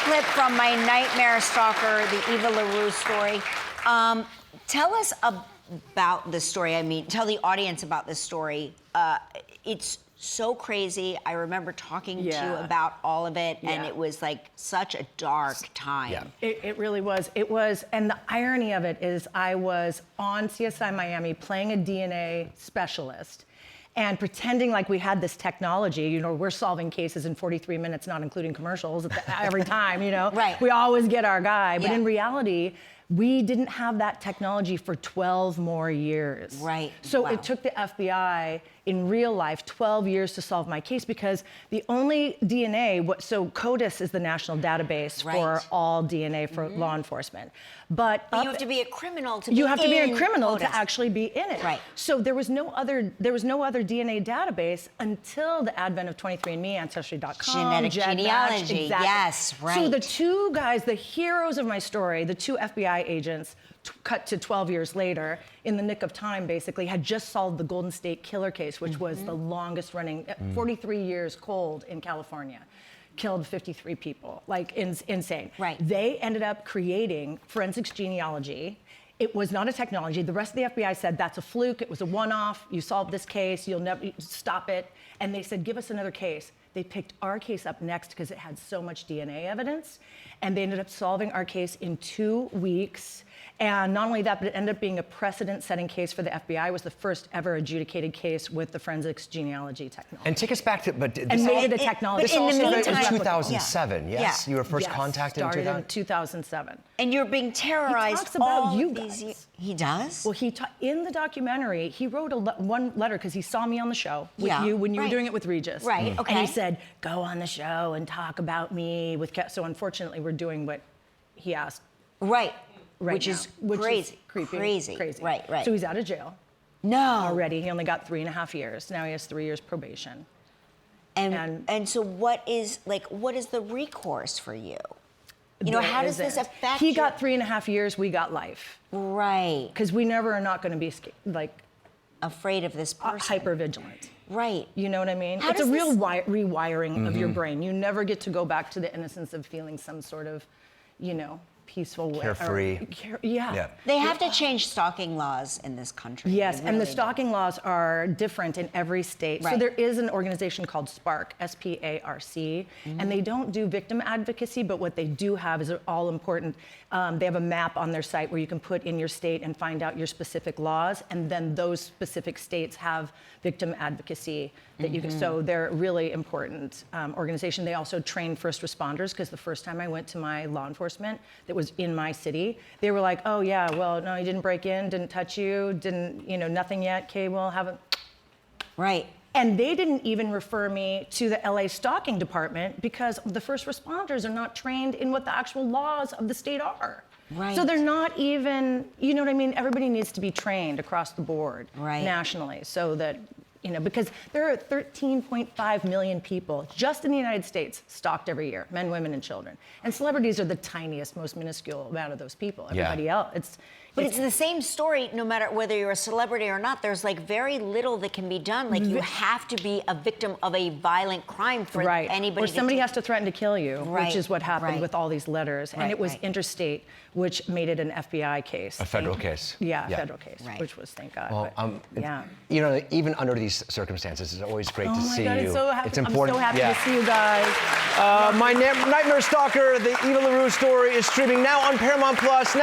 clip from my Nightmare Stalker, the Eva LaRue story. Tell us about this story. I mean, tell the audience about this story. It's so crazy. I remember talking to you about all of it, and it was like such a dark time. Yeah. It really was. It was, and the irony of it is I was on CSI Miami playing a DNA specialist and pretending like we had this technology. You know, we're solving cases in 43 minutes, not including commercials every time, you know? Right. We always get our guy. But in reality, we didn't have that technology for 12 more years. Right. So it took the FBI in real life 12 years to solve my case because the only DNA, so CODIS is the national database for all DNA for law enforcement. But you have to be a criminal to be in You have to be a criminal CODIS. to actually be in it. Right. So there was no other DNA database until the advent of 23andMe, Ancestry.com, Genetic genealogy. Exactly. Yes, right. So the two guys, the heroes of my story, the two FBI agents, cut to 12 years later, in the nick of time, basically, had just solved the Golden State Killer case, which was the longest running, 43 years cold in California. Killed 53 people, like insane. Right. They ended up creating forensics genealogy. It was not a technology. The rest of the FBI said, that's a fluke, it was a one-off, you solved this case, you'll never, stop it. And they said, give us another case. They picked our case up next because it had so much DNA evidence. And they ended up solving our case in 2 weeks. And not only that, but it ended up being a precedent-setting case for the FBI. It was the first ever adjudicated case with the forensics genealogy technology. And take us back to, and made it a technology. But in the meantime, in 2007, yes? Yeah. You were first contacted in 2000? Started in 2007. And you're being terrorized. He talks about all you these guys. years. He does? Well, in the documentary, he wrote one letter because he saw me on the show with you when you were doing it with Regis. Right, okay. And he said, go on the show and talk about me with So unfortunately, we're doing what he asked. Right. Which is crazy. Crazy. Right, right. So he's out of jail. No. Already. He only got 3.5 years. Now he has 3 years probation. And so what is the recourse for you? You know, how does this affect He got 3.5 years, we got life. Right. Because we never are not going to be like afraid of this person. Hyper vigilant. Right. You know what I mean? How it's a does real this- rewiring of your brain. You never get to go back to the innocence of feeling some sort of, you know, peaceful way. Carefree. Yeah. They have to change stalking laws in this country. Yes, They and the really do. stalking laws are different in every state. So Right. there is an organization called SPARC, S-P-A-R-C, and they don't do victim advocacy, but what they do have is all important. They have a map on their site where you can put in your state and find out your specific laws, and then those specific states have victim advocacy that you can. So they're a really important organization. They also train first responders, because the first time I went to my law enforcement that was in my city, they were like, oh yeah, well, no, you didn't break in, didn't touch you, didn't, you know, nothing yet, okay, well, haven't. Right. And they didn't even refer me to the LA stalking department because the first responders are not trained in what the actual laws of the state are. Right. So they're not even, you know what I mean? Everybody needs to be trained across the board nationally so that, you know, because there are 13.5 million people just in the United States stalked every year, men, women, and children. And celebrities are the tiniest, most minuscule amount of those people. Everybody else, But it's the same story, no matter whether you're a celebrity or not. There's like very little that can be done. Like you have to be a victim of a violent crime for anybody. Or somebody has to threaten to kill you, which is what happened with all these letters. And it was interstate, which made it an FBI case. A federal case. Yeah, a federal case, which was, thank God. Well, yeah. You know, even under these circumstances, it's always great to see Oh my God, you. it's so happy. It's important. I'm so happy to see you guys. My Nightmare Stalker, the Eva LaRue Story, is streaming now on Paramount+.